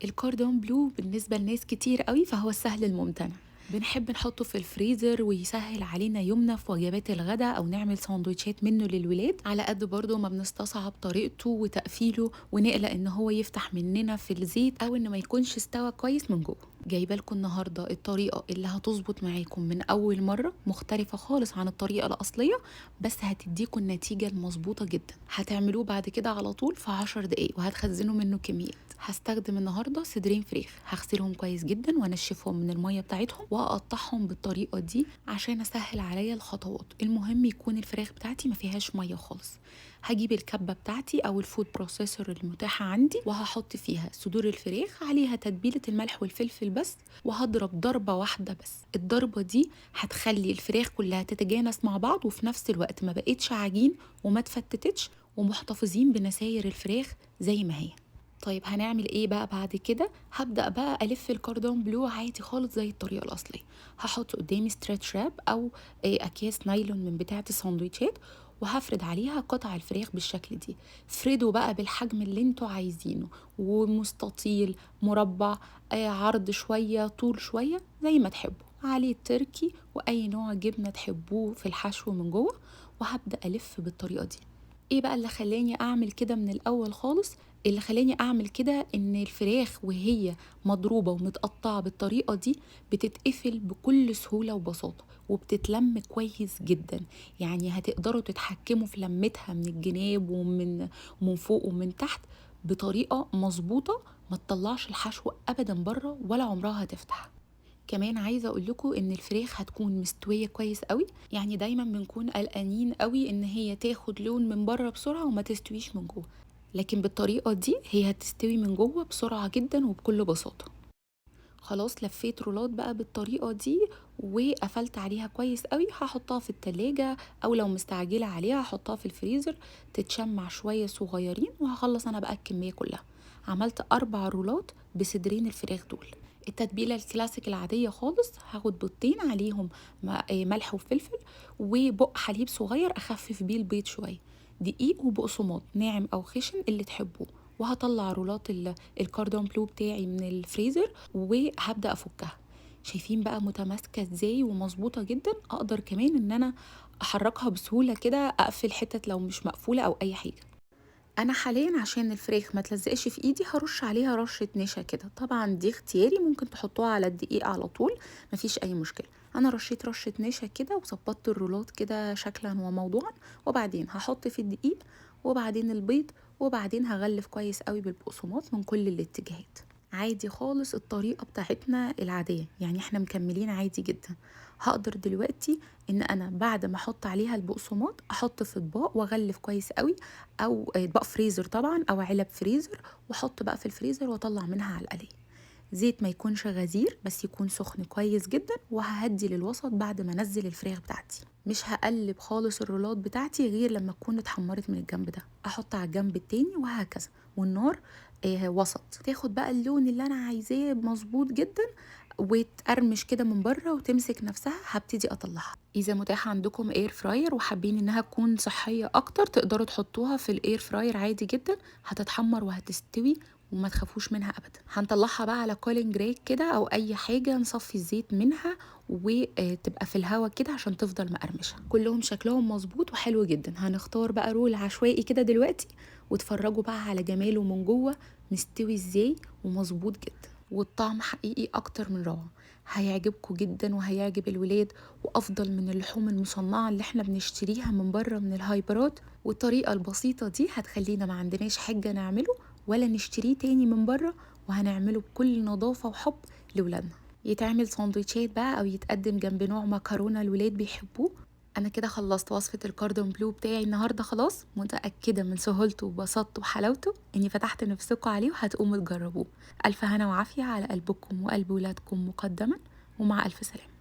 الكوردون بلو بالنسبة لناس كتير قوي فهو السهل الممتنع. بنحب نحطه في الفريزر ويسهل علينا يومنا في وجبات الغداء او نعمل سندوتشات منه للولاد، على قد برضه ما بنستصعب طريقته وتقفيله ونقلق ان هو يفتح مننا في الزيت او ان ما يكونش استوى كويس من جوه. جايبه لكم النهارده الطريقه اللي هتظبط معاكم من اول مره، مختلفه خالص عن الطريقه الاصليه، بس هتديكم النتيجه المظبوطه جدا. هتعملوه بعد كده على طول في 10 دقايق وهتخزنوا منه كميات. هستخدم النهارده صدرين فراخ، هغسلهم كويس جدا وانشفهم من الميه بتاعتهم واقطعهم بالطريقه دي عشان اسهل عليا الخطوات. المهم يكون الفراخ بتاعتي ما فيهاش ميه خالص. هجيب الكبه بتاعتي او الفود بروسيسور المتاحه عندي وهحط فيها صدور الفراخ، عليها تتبيله الملح والفلفل بس، وهضرب ضربه واحده بس. الضربه دي هتخلي الفراخ كلها تتجانس مع بعض وفي نفس الوقت ما بقتش عجين وما تفتتتش، ومحتفظين بنساير الفراخ زي ما هي. طيب هنعمل ايه بقى بعد كده؟ هبدأ بقى ألف الكوردون بلو عادي خالص زي الطريقة الأصلية. هحط قدامي ستريتش راب أو أكياس نايلون من بتاعة الساندوتشات، وهفرد عليها قطع الفراخ بالشكل دي. فردوا بقى بالحجم اللي انتوا عايزينه، ومستطيل، مربع، عرض شوية، طول شوية، زي ما تحبوا، عليه التركي وأي نوع جبنة تحبوه في الحشو من جوه. وهبدأ ألف بالطريقة دي. ايه بقى اللي خلاني اعمل كده من الاول خالص؟ اللي خلاني اعمل كده ان الفراخ وهي مضروبة ومتقطعة بالطريقة دي بتتقفل بكل سهولة وبساطة وبتتلم كويس جدا. يعني هتقدروا تتحكموا في لمتها من الجناب ومن فوق ومن تحت بطريقة مظبوطة، ما تطلعش الحشو ابدا بره ولا عمرها هتفتح. كمان عايزه اقول لكم ان الفراخ هتكون مستويه كويس قوي، يعني دايما بنكون قلقانين قوي ان هي تاخد لون من بره بسرعه وما تستويش من جوه، لكن بالطريقه دي هي هتستوي من جوه بسرعه جدا وبكل بساطه. خلاص لفيت رولات بقى بالطريقه دي وقفلت عليها كويس قوي. هحطها في التلاجة او لو مستعجله عليها هحطها في الفريزر تتشمع شويه صغيرين، وهخلص انا بقى الكميه كلها. عملت 4 رولات بصدرين الفراخ دول. التتبيله الكلاسيك العاديه خالص، هاخد بيضتين عليهم ملح وفلفل، وبق حليب صغير اخفف بيه البيض شويه، دقيق وبقسماط ناعم او خشن اللي تحبوه. وهطلع رولات الكاردون بلو بتاعي من الفريزر وهبدأ أفكها. شايفين بقى متماسكة ازاي ومظبوطة جدا؟ أقدر كمان ان انا احركها بسهولة كده، اقفل حتت لو مش مقفولة او اي حاجة. انا حاليا عشان الفراخ ما تلزقش في ايدي هرش عليها رشة نشا كده، طبعا دي اختياري، ممكن تحطوها على الدقيق على طول، مفيش اي مشكلة. انا رشيت رشة نشا كده وظبطت الرولات كده شكلا وموضوعا، وبعدين هحط في الدقيق وبعدين البيض وبعدين هغلف كويس قوي بالبقسماط من كل الاتجاهات. عادي خالص الطريقة بتاعتنا العادية، يعني احنا مكملين عادي جدا. هقدر دلوقتي ان انا بعد ما احط عليها البقسماط احط في اطباق واغلف كويس قوي، او اطباق فريزر طبعا او علب فريزر، واحط بقى في الفريزر واطلع منها على القلي. زيت ما يكونش غزير بس يكون سخن كويس جدا، وههدي للوسط بعد ما انزل الفراخ بتاعتي. مش هقلب خالص الرولات بتاعتي غير لما تكون اتحمرت من الجنب ده، احط على الجنب التاني وهكذا. والنار وسط، تاخد بقى اللون اللي انا عايزاه مظبوط جدا وتقرمش كده من بره وتمسك نفسها. هبتدي اطلعها. اذا متاح عندكم اير فراير وحابين انها تكون صحيه اكتر تقدروا تحطوها في الاير فراير عادي جدا، هتتحمر وهتستوي وما تخافوش منها ابدا. هنطلعها بقى على كولينج ريك كده او اي حاجه نصفي الزيت منها وتبقى في الهواء كده عشان تفضل مقرمشه. كلهم شكلهم مظبوط وحلو جدا. هنختار بقى رول عشوائي كده دلوقتي واتفرجوا بقى على جماله من جوه مستوي ازاي ومظبوط جدا، والطعم حقيقي اكتر من روعه. هيعجبكم جدا وهيعجب الولاد، وافضل من اللحوم المصنعه اللي احنا بنشتريها من بره من الهايبرات. والطريقه البسيطه دي هتخلينا ما عندناش حاجه نعمله ولا نشتريه تاني من بره، وهنعمله بكل نظافه وحب لولادنا. يتعمل ساندوتشات بقى او يتقدم جنب نوع مكرونه الولاد بيحبوه. انا كده خلصت وصفه الكاردون بلو بتاعي النهارده، خلاص متاكده من سهولته وبساطته وحلاوته اني فتحت نفسكم عليه وهتقوموا تجربوه. الف هنا وعافيه على قلبكم وقلب ولادكم مقدما، ومع الف سلامه.